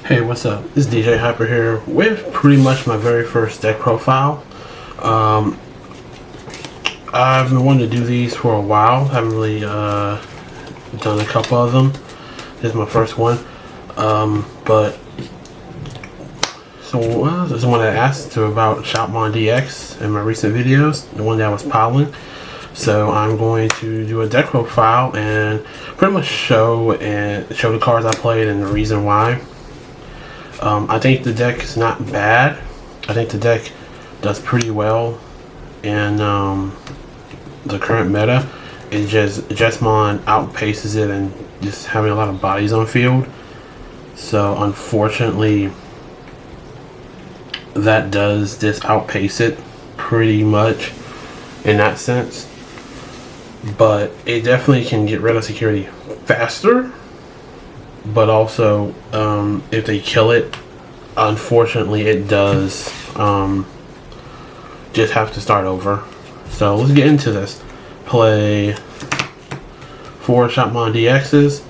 Hey, what's up? This is DJ Hyper here with pretty much my very first deck profile. I've been wanting to do these for a while. Haven't really done a couple of them. This is my first one. This is one I asked about Shoutmon DX in my recent videos, the one that I was piling. So I'm going to do a deck profile and pretty much show the cards I played and the reason why. I think the deck is not bad. I think the deck does pretty well in the current meta. It's just Shoutmon outpaces it and just having a lot of bodies on field. So unfortunately, that does just outpace it pretty much in that sense. But it definitely can get rid of security faster. But also, if they kill it, unfortunately, it does just have to start over. So let's get into this. Play 4 Shoutmon DXs.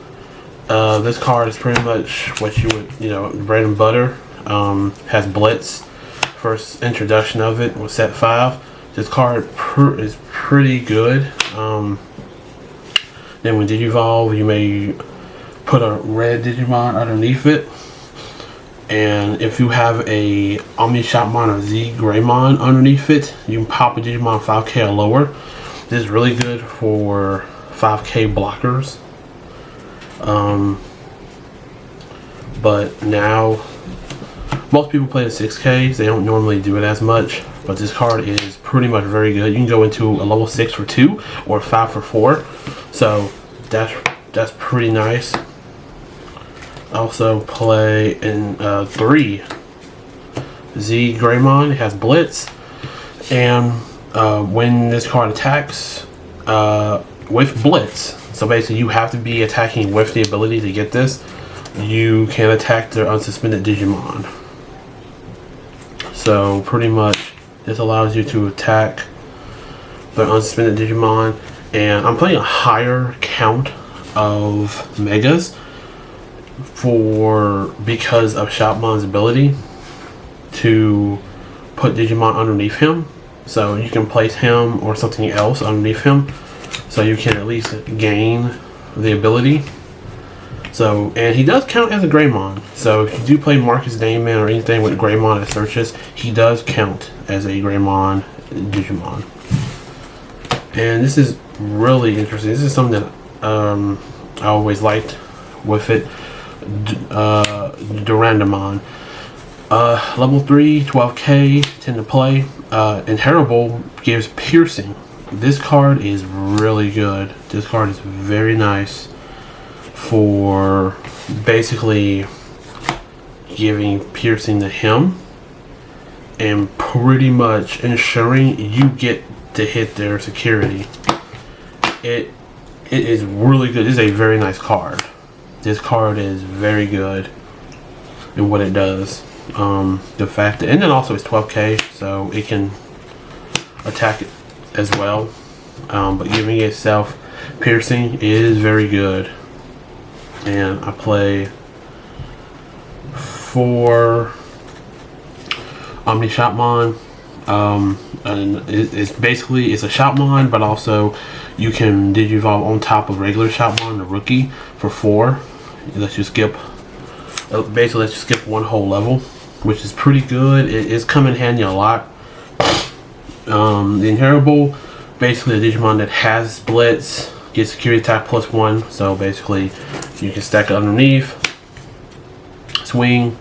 This card is pretty much what you would, bread and butter. Has Blitz. First introduction of it was set 5. This card is pretty good. Then when Digivolve, you may put a red Digimon underneath it, and if you have a Shoutmon or Z Greymon underneath it, you can pop a Digimon 5k or lower. This is really good for 5k blockers. But now most people play the 6ks. They don't normally do it as much, but this card is pretty much very good. You can go into a level 6 for 2 or 5 for 4, so that's pretty nice. Also play in 3 Z Greymon. It has Blitz, and when this card attacks with Blitz, so basically you have to be attacking with the ability to get this, you can attack their unsuspended Digimon. So pretty much this allows you to attack the unsuspended Digimon, and I'm playing a higher count of Megas because of Shoutmon's ability to put Digimon underneath him. So you can place him or something else underneath him, so you can at least gain the ability. So, and he does count as a Greymon. So if you do play Marcus Damon or anything with Greymon as searches, he does count as a Greymon Digimon. And this is really interesting. This is something that I always liked with it. Durandamon. Level 3, 12k, tend to play. Inheritable gives piercing. This card is really good. This card is very nice for basically giving piercing to him and pretty much ensuring you get to hit their security. It is really good. It is a very nice card. This card is very good in what it does. The fact that, and then also it's 12k, so it can attack it as well. But giving itself piercing is very good. And I play 4 Shoutmon. And it's basically a Shoutmon, but also you can Digivolve on top of regular Shoutmon, the rookie, for 4. It lets you skip. Basically, lets you skip one whole level, which is pretty good. It's come in handy a lot. The Inheritable, basically a Digimon that has Blitz, gets security attack +1. So basically, you can stack it underneath, swing,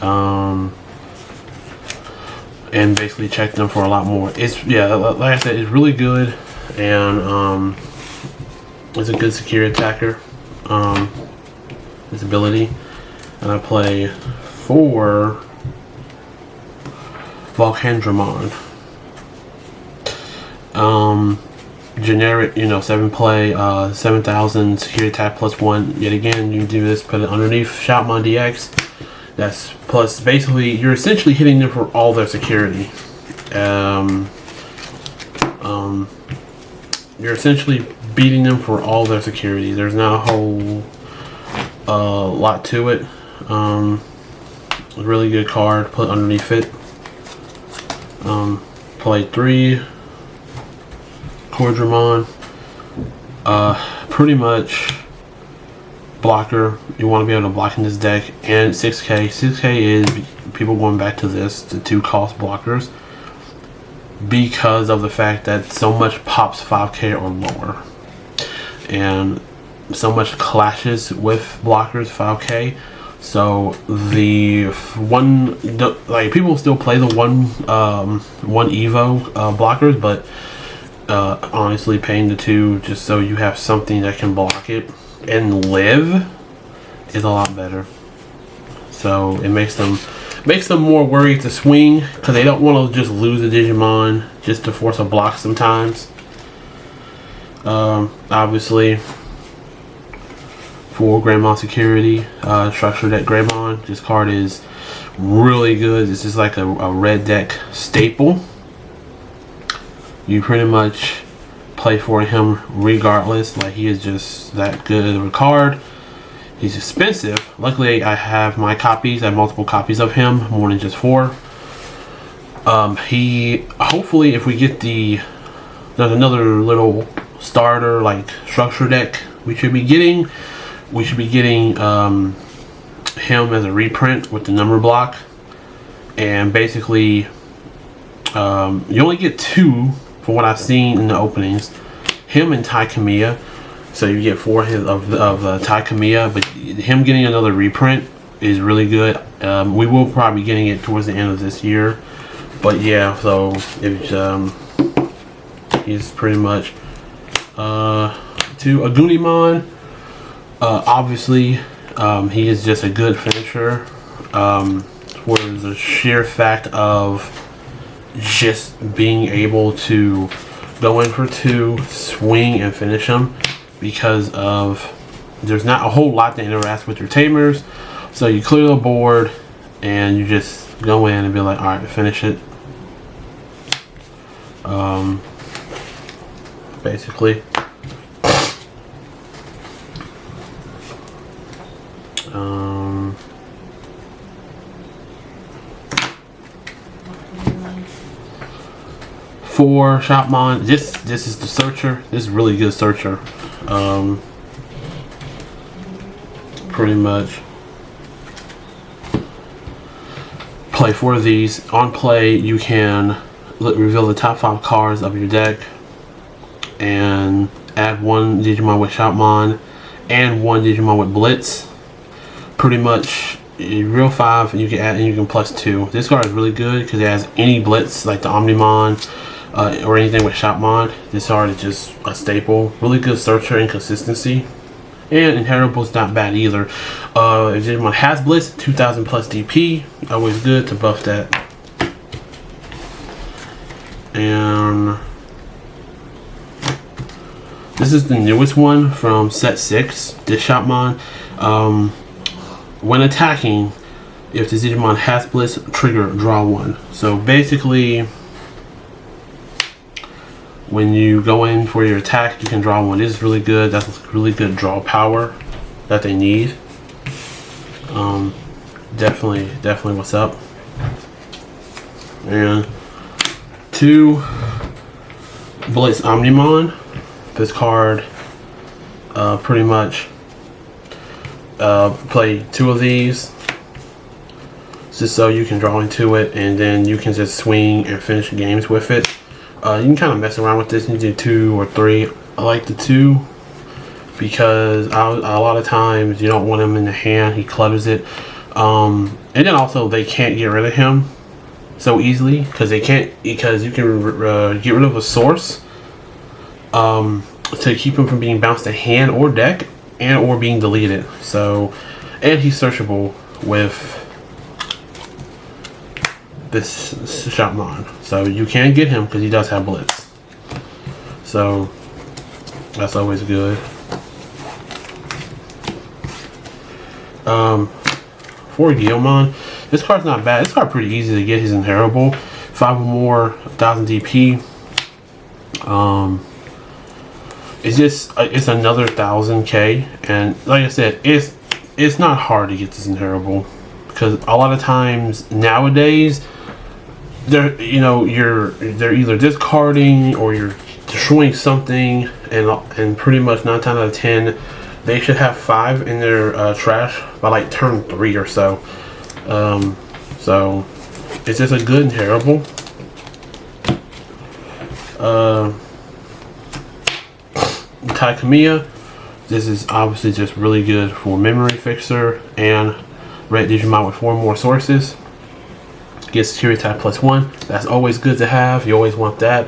and basically check them for a lot more. Like I said, it's really good, and it's a good security attacker. This ability, and I play 4 Durandamon. Generic, 7 play, 7,000 security attack +1. Yet again, you can do this, put it underneath Shoutmon DX. That's plus, basically, you're essentially hitting them for all their security. You're essentially beating them for all their security. There's not a whole lot to it. A really good card. Put underneath it. Play 3. Durandamon. Pretty much blocker. You want to be able to block in this deck. And 6K. 6K is people going back to this, the 2 cost blockers, because of the fact that so much pops 5K or lower. And so much clashes with blockers 5K. So the one, like, people still play the one Evo blockers, but honestly, paying the 2 just so you have something that can block it and live is a lot better. So it makes them more worried to swing, because they don't want to just lose a Digimon just to force a block sometimes. Obviously, for Greymon security, structure deck Greymon. This card is really good. This is like a red deck staple. You pretty much play for him regardless. Like, he is just that good of a card. He's expensive. Luckily, I have my copies. I have multiple copies of him, more than just 4. He, hopefully, if we get there's another little starter like structure deck we should be getting. We should be getting him as a reprint with the number block, and basically you only get 2 from what I've seen in the openings. Him and Tai Kamiya, so you get 4 of Tai Kamiya, but him getting another reprint is really good. We will probably be getting it towards the end of this year, but yeah. So he's pretty much to Untitled. Obviously, he is just a good finisher, for the sheer fact of just being able to go in for 2, swing, and finish him, because of there's not a whole lot to interact with your tamers. So you clear the board and you just go in and be like, alright, finish it. Basically. For Shoutmon, this is the searcher. This is really good searcher. Pretty much play 4 of these. On play, you can reveal the top 5 cards of your deck and add 1 Digimon with Shoutmon and 1 Digimon with Blitz. Pretty much, you reveal 5 and you can add, and you can plus 2. This card is really good because it has any Blitz like the Omnimon or anything with Shoutmon. This card is just a staple. Really good searcher and consistency. And Inheritable is not bad either. If Digimon has Blitz, 2000 plus DP, always good to buff that. And this is the newest one from set 6. This Shoutmon, when attacking, if the Digimon has Blitz, trigger draw 1. So basically, when you go in for your attack, you can draw 1. This is really good. That's really good draw power that they need. Definitely what's up. And 2 Blitz Omnimon. This card, pretty much play 2 of these just so you can draw into it, and then you can just swing and finish games with it. You can kind of mess around with this and do 2 or 3. I like the 2 because a lot of times you don't want him in the hand. He clutters it. And then also they can't get rid of him so easily because you can get rid of a source to keep him from being bounced to hand or deck and or being deleted. So, and he's searchable with this Shoutmon, so you can get him because he does have Blitz. So that's always good. For Digimon, this card's not bad. This card's pretty easy to get. He's inheritable. 5 or more, 1000 DP. It's another 1000K, and like I said, it's not hard to get this inheritable. because a lot of times nowadays they're they're either discarding or you're destroying something, and pretty much 9 times out of 10 they should have 5 in their trash by like turn 3 or so. So it's just a good and terrible. Taikamiya, this is obviously just really good for memory fixer and red Digimon with 4 more sources. Get security type +1. That's always good to have. You always want that.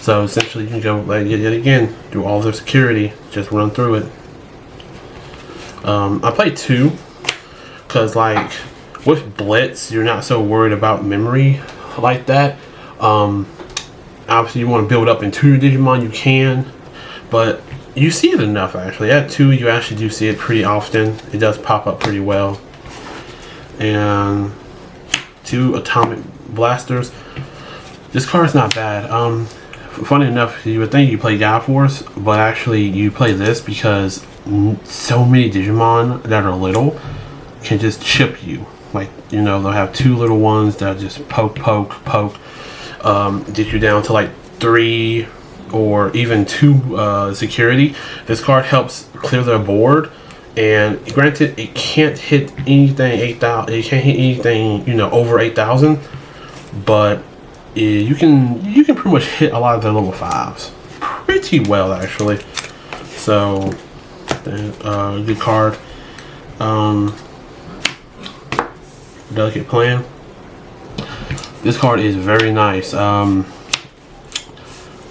So essentially you can go like yet again do all their security, just run through it. I played 2 because like with Blitz you're not so worried about memory like that. Obviously you want to build up into your Digimon, you can, but you see it enough actually. At 2 you actually do see it pretty often. It does pop up pretty well. And 2 Atomic Blasters. This card's not bad. Funny enough, you would think you play God Force, but actually you play this because so many Digimon that are little can just chip you. Like, they'll have 2 little ones that just poke, get you down to like 3 or even 2 security. This card helps clear their board, and granted it can't hit anything 8,000. It can't hit anything over 8,000, but you can pretty much hit a lot of their level 5s pretty well actually. So good card. Delicate Plan. This card is very nice.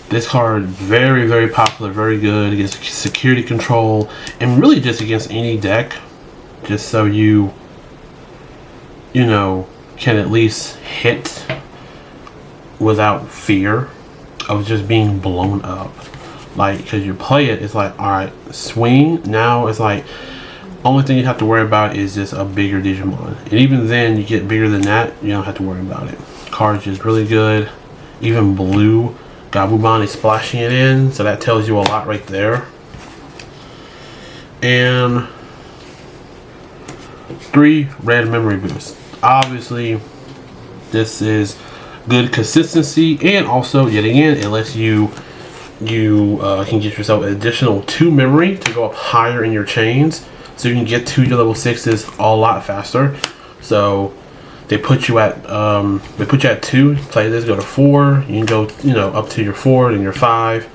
This card very, very popular, very good against security control, and really just against any deck, just so you can at least hit without fear of just being blown up. Like, because you play it, it's like, alright, swing. Now it's like only thing you have to worry about is just a bigger Digimon, and even then you get bigger than that, you don't have to worry about it. Card's just really good. Even blue Gabumon is splashing it in, so that tells you a lot right there. And 3 red memory boosts. Obviously this is good consistency, and also yet again it lets you can get yourself an additional 2 memory to go up higher in your chains, so you can get to your level 6s a lot faster. So they put you at 2, play this, go to 4, you can go up to your 4 and your 5,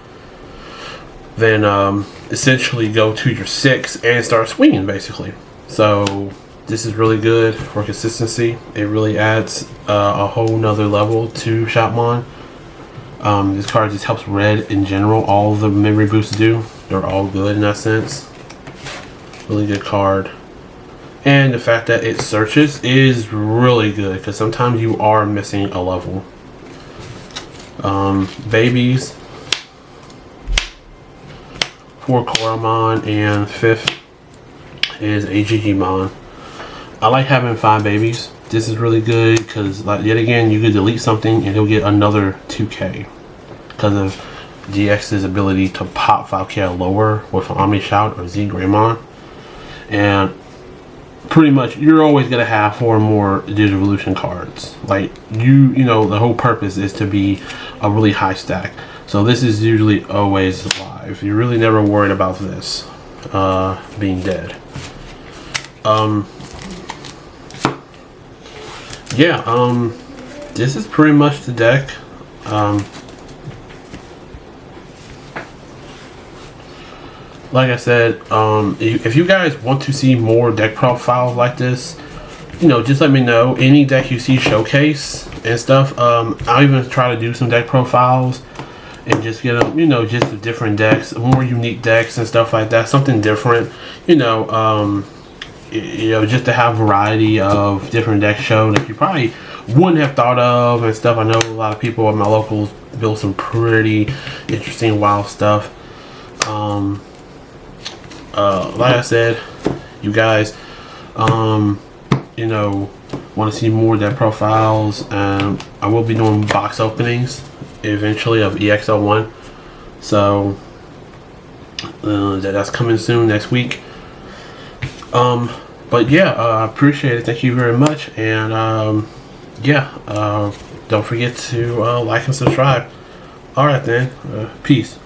then essentially go to your 6 and start swinging basically. So this is really good for consistency. It really adds a whole nother level to Shoutmon. This card just helps red in general. All the memory boosts do, they're all good in that sense. Really good card. And the fact that it searches is really good, because sometimes you are missing a level. Babies. 4 Koromon, and 5th is a Digimon. I like having 5 babies. This is really good because, like, yet again, you could delete something and he'll get another 2k because of GX's ability to pop 5k or lower with an Omni Shout or Z Greymon. And pretty much you're always gonna have 4 more Digivolution cards. Like, the whole purpose is to be a really high stack. So this is usually always live. You're really never worried about this being dead. This is pretty much the deck. Like I said, if you guys want to see more deck profiles like this, just let me know. Any deck you see showcase and stuff, I'll even try to do some deck profiles and just get them, just the different decks, more unique decks and stuff like that, something different, just to have variety of different decks shown that you probably wouldn't have thought of and stuff. I know a lot of people at my locals build some pretty interesting, wild stuff. Like I said, you guys, want to see more deck profiles, and I will be doing box openings eventually of EXL1. So that's coming soon next week. But yeah, I appreciate it. Thank you very much. And yeah, don't forget to like and subscribe. Alright then. Peace.